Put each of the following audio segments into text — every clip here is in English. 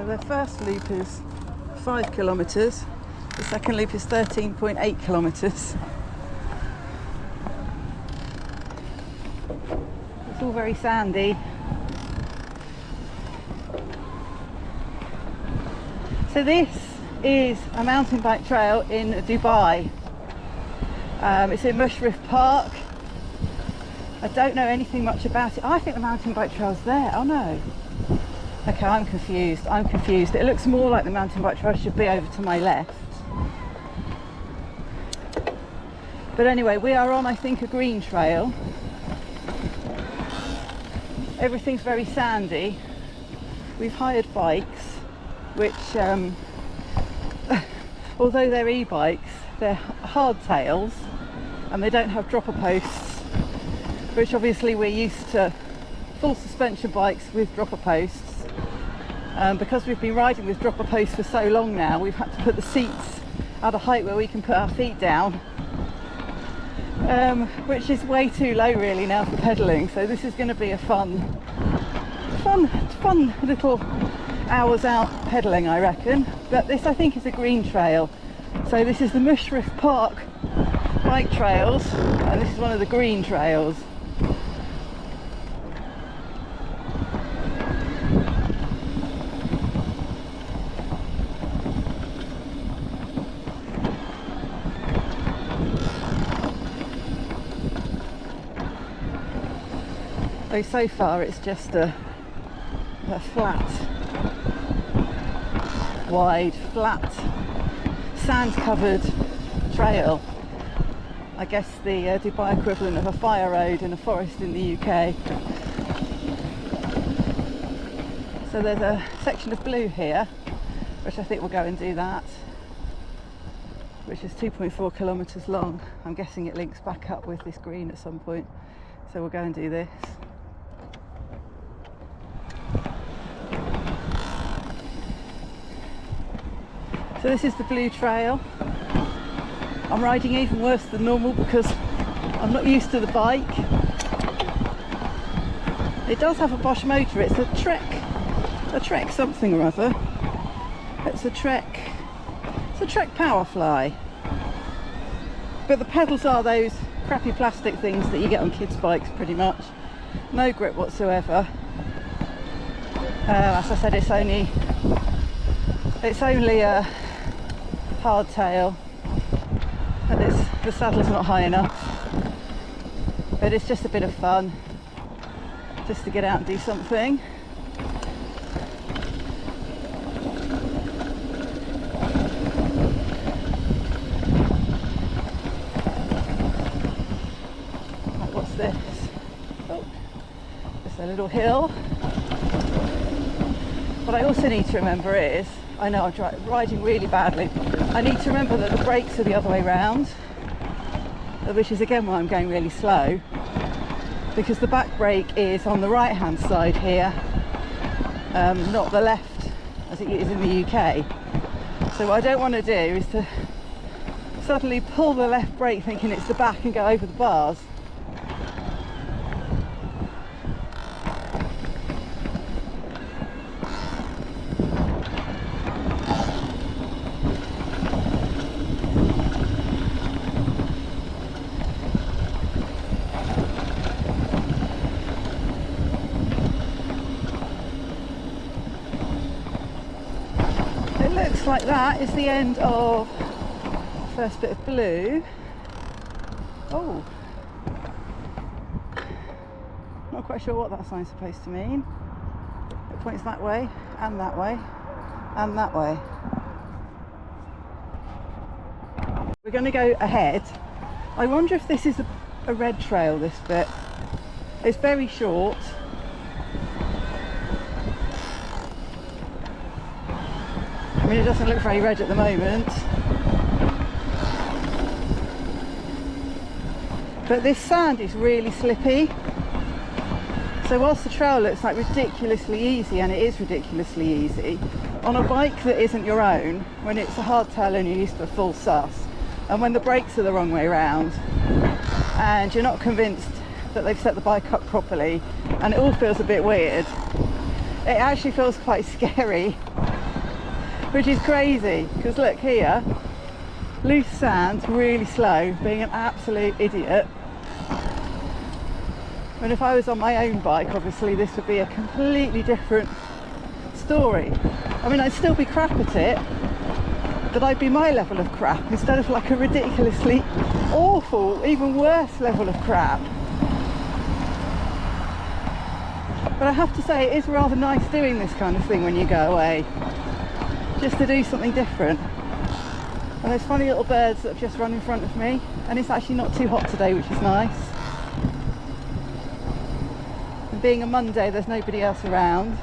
So the first loop is 5 kilometres, the second loop is 13.8 kilometres. It's all very sandy. So this is a mountain bike trail in Dubai. It's in Mushrif Park. I don't know anything much about it. I think the mountain bike trail's there. Oh no. Okay, I'm confused. It looks more like the mountain bike trail should be over to my left. But anyway, we are on, I think, a green trail. Everything's very sandy. We've hired bikes, which, although they're e-bikes, they're hardtails and they don't have dropper posts, which obviously we're used to full suspension bikes with dropper posts. Because we've been riding with dropper posts for so long now, we've had to put the seats at a height where we can put our feet down, which is way too low really now for pedalling. So this is going to be a fun little hours out pedalling, I reckon. But this, I think, is a green trail. So this is the Mushrif Park bike trails, and this is one of the green trails. So far it's just a flat, wide, flat, sand-covered trail. I guess the Dubai equivalent of a fire road in a forest in the UK. So there's a section of blue here, which I think we'll go and do that, which is 2.4 kilometres long. I'm guessing it links back up with this green at some point. So we'll go and do this. So this is the blue trail. I'm riding even worse than normal because I'm not used to the bike. It does have a Bosch motor. It's a Trek something or other. It's a Trek Powerfly. But the pedals are those crappy plastic things that you get on kids' bikes pretty much. No grip whatsoever. As I said, it's only a hardtail, and the saddle's not high enough, but it's just a bit of fun, just to get out and do something. Right, what's this? Oh, it's a little hill. What I also need to remember is, I know I'm riding really badly, I need to remember that the brakes are the other way round, which is again why I'm going really slow, because the back brake is on the right hand side here, not the left as it is in the UK. So what I don't want to do is to suddenly pull the left brake thinking it's the back and go over the bars. Like that is the end of the first bit of blue. Oh, not quite sure what that sign's supposed to mean. It points that way and that way and that way. We're going to go ahead. I wonder if this is a red trail, this bit. It's very short. I mean, it doesn't look very red at the moment, but this sand is really slippy. So whilst the trail looks like ridiculously easy, and it is ridiculously easy, on a bike that isn't your own, when it's a hardtail and you're used to a full sus, and when the brakes are the wrong way round, and you're not convinced that they've set the bike up properly, and it all feels a bit weird, it actually feels quite scary. which is crazy because look here, loose sand, really slow, being an absolute idiot. And if I was on my own bike, obviously this would be a completely different story. I mean, I'd still be crap at it, but I'd be my level of crap instead of like a ridiculously awful, even worse level of crap. But I have to say, it is rather nice doing this kind of thing when you go away, just to do something different. And those funny little birds that have just run in front of me, and it's actually not too hot today, which is nice. And being a Monday, there's nobody else around.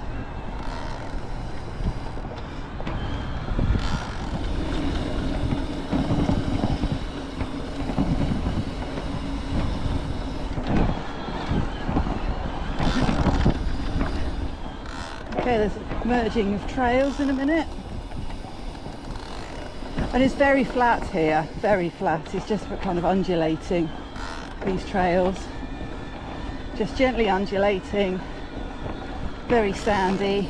Okay, there's a merging of trails in a minute. And it's very flat here, very flat. It's just kind of undulating, these trails. Just gently undulating, very sandy.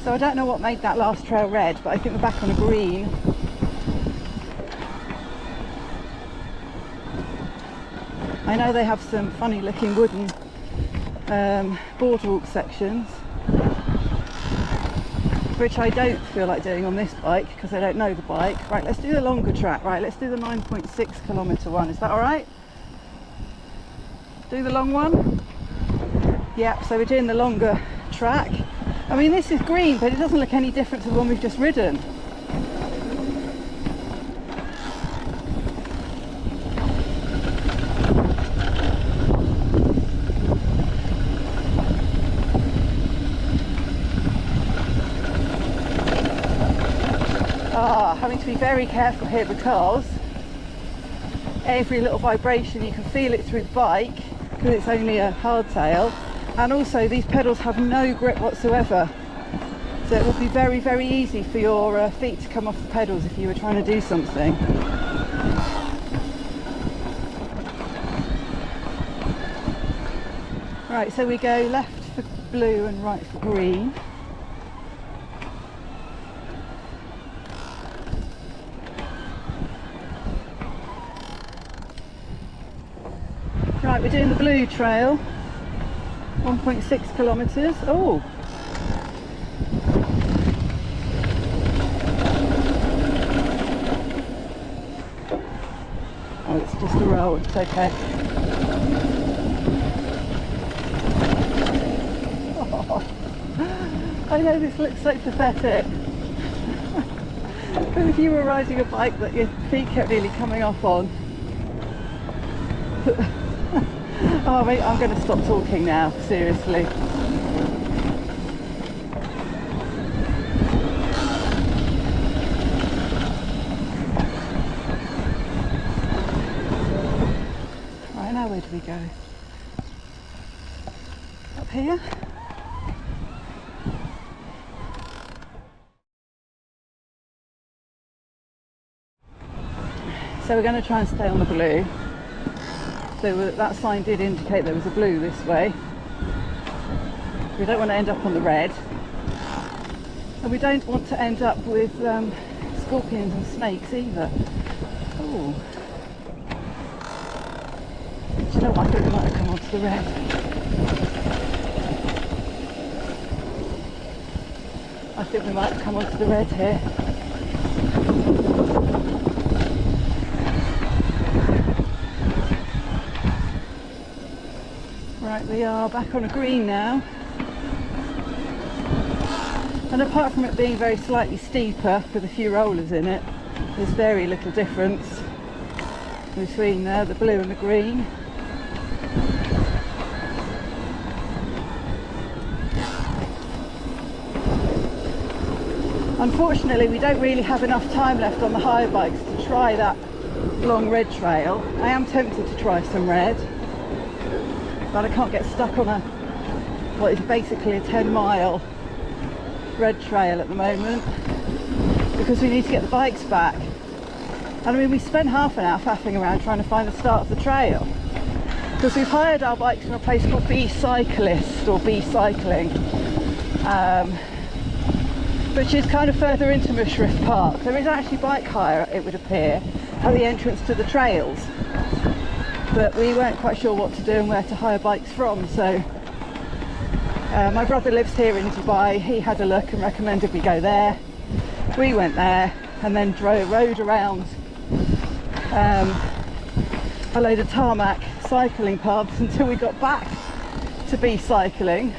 So I don't know what made that last trail red, but I think we're back on a green. I know they have some funny looking wooden boardwalk sections, which I don't feel like doing on this bike because I don't know the bike. Right, let's do the longer track. Right, let's do the 9.6 kilometre one. Is that all right? Do the long one? Yep, so we're doing the longer track. I mean, this is green, but it doesn't look any different to the one we've just ridden. Having to be very careful here because every little vibration, you can feel it through the bike because it's only a hardtail, and also these pedals have no grip whatsoever, so it would be very, very easy for your feet to come off the pedals if you were trying to do something. Right, so we go left for blue and right for green. Right, we're doing the blue trail, 1.6 kilometres. Oh! Oh, it's just a road, it's okay. Oh, I know this looks so pathetic. But if you were riding a bike that your feet kept nearly coming off on. Oh, mate, I'm going to stop talking now, seriously. Right, now where do we go? Up here? So we're going to try and stay on the blue. So that sign did indicate there was a blue this way. We don't want to end up on the red. And we don't want to end up with scorpions and snakes either. Oh. Do you know what? I think we might have come onto the red. I think we might have come onto the red here. Right, we are back on a green now, and apart from it being very slightly steeper with a few rollers in it, there's very little difference between the blue and the green. Unfortunately, we don't really have enough time left on the hire bikes to try that long red trail. I am tempted to try some red, but I can't get stuck on what is basically a 10-mile red trail at the moment because we need to get the bikes back. And I mean, we spent half an hour faffing around trying to find the start of the trail, because we've hired our bikes from a place called B Cyclist or B Cycling, which is kind of further into Mushrif Park. There is actually bike hire, it would appear, at the entrance to the trails, but we weren't quite sure what to do and where to hire bikes from, so my brother lives here in Dubai. He had a look and recommended we go there. We went there and then rode around a load of tarmac cycling paths until we got back to B Cycling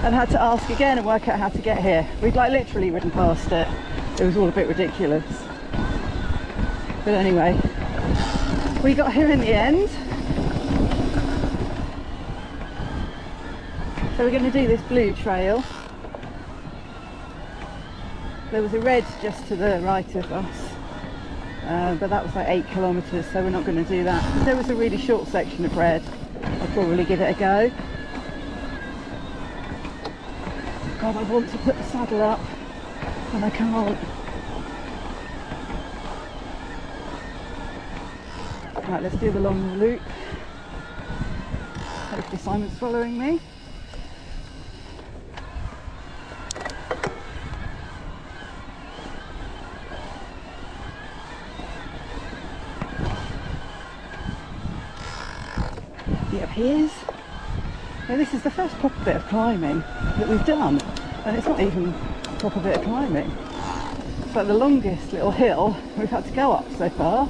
and had to ask again and work out how to get here. We'd like literally ridden past it. It was all a bit ridiculous. But anyway, we got here in the end. So we're going to do this blue trail. There was a red just to the right of us, but that was like 8 kilometres, so we're not going to do that. If there was a really short section of red, I'd probably give it a go. God, I want to put the saddle up and I can't. Right, let's do the long loop. Hopefully Simon's following me. Yep, he is. Now, this is the first proper bit of climbing that we've done, and it's not even a proper bit of climbing. It's like the longest little hill we've had to go up so far.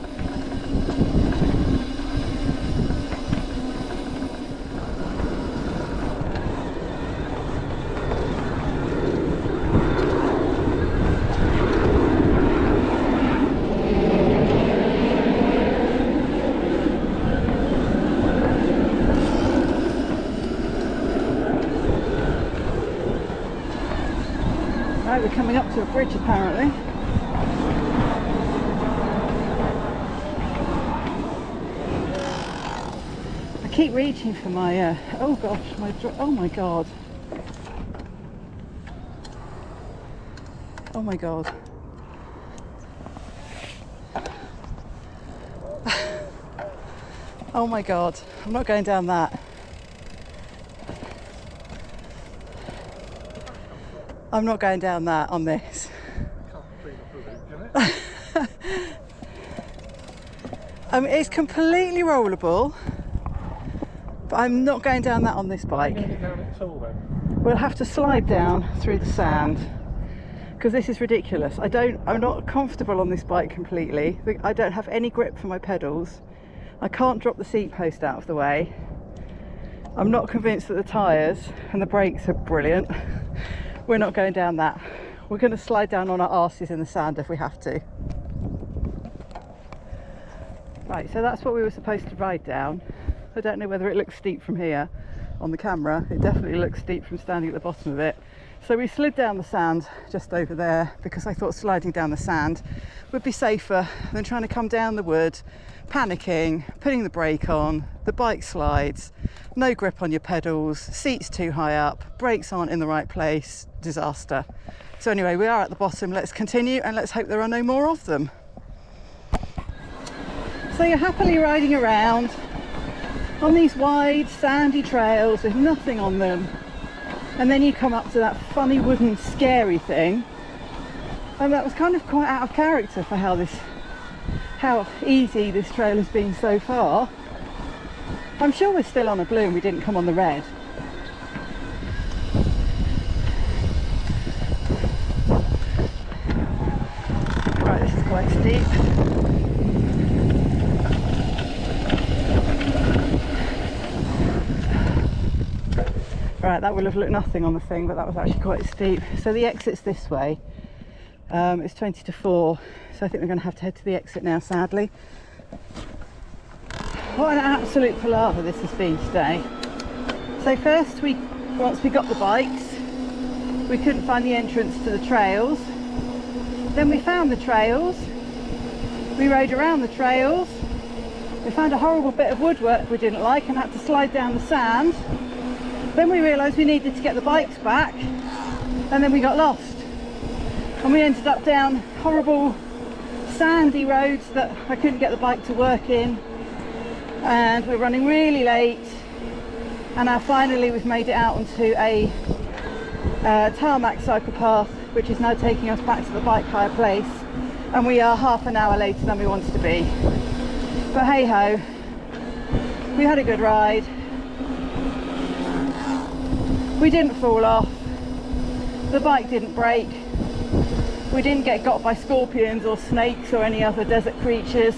Right, we're coming up to a bridge apparently. I keep reaching for my, oh gosh, oh my god. Oh my god. Oh my god, I'm not going down that. I'm not going down that on this. It's completely rollable, but I'm not going down that on this bike. We'll have to slide down through the sand because this is ridiculous. I'm not comfortable on this bike completely. I don't have any grip for my pedals. I can't drop the seat post out of the way. I'm not convinced that the tyres and the brakes are brilliant. We're not going down that. We're going to slide down on our arses in the sand if we have to. Right, so that's what we were supposed to ride down. I don't know whether it looks steep from here on the camera. It definitely looks steep from standing at the bottom of it. So we slid down the sand just over there because I thought sliding down the sand would be safer than trying to come down the wood, panicking, putting the brake on, the bike slides, no grip on your pedals, seats too high up, brakes aren't in the right place, disaster. So anyway, we are at the bottom. Let's continue and let's hope there are no more of them. So you're happily riding around on these wide sandy trails with nothing on them, and then you come up to that funny wooden scary thing, and that was kind of quite out of character for how easy this trail has been so far. I'm sure we're still on a blue and we didn't come on the red. Right, this is quite steep. Right, that will have looked nothing on the thing, but that was actually quite steep. So the exit's this way. It's 20 to 4, so I think we're going to have to head to the exit now, sadly. What an absolute palaver this has been today. So first, once we got the bikes, we couldn't find the entrance to the trails. Then we found the trails. We rode around the trails. We found a horrible bit of woodwork we didn't like and had to slide down the sand. Then we realised we needed to get the bikes back, and then we got lost. And we ended up down horrible sandy roads that I couldn't get the bike to work in, and we're running really late, and now finally we've made it out onto a tarmac cycle path, which is now taking us back to the bike hire place, and we are half an hour later than we wanted to be. But hey ho, we had a good ride. We didn't fall off, the bike didn't break, we didn't get got by scorpions or snakes or any other desert creatures.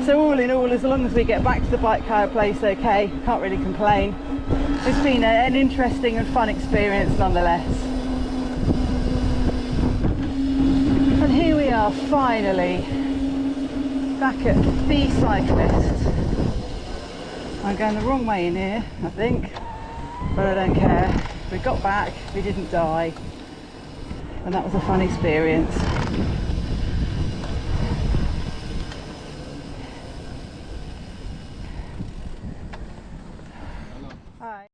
So all in all, as long as we get back to the bike hire place okay, can't really complain. It's been an interesting and fun experience nonetheless. And here we are finally back at the cyclist. I'm going the wrong way in here, I think, but I don't care. We got back, we didn't die, and that was a fun experience. Hi.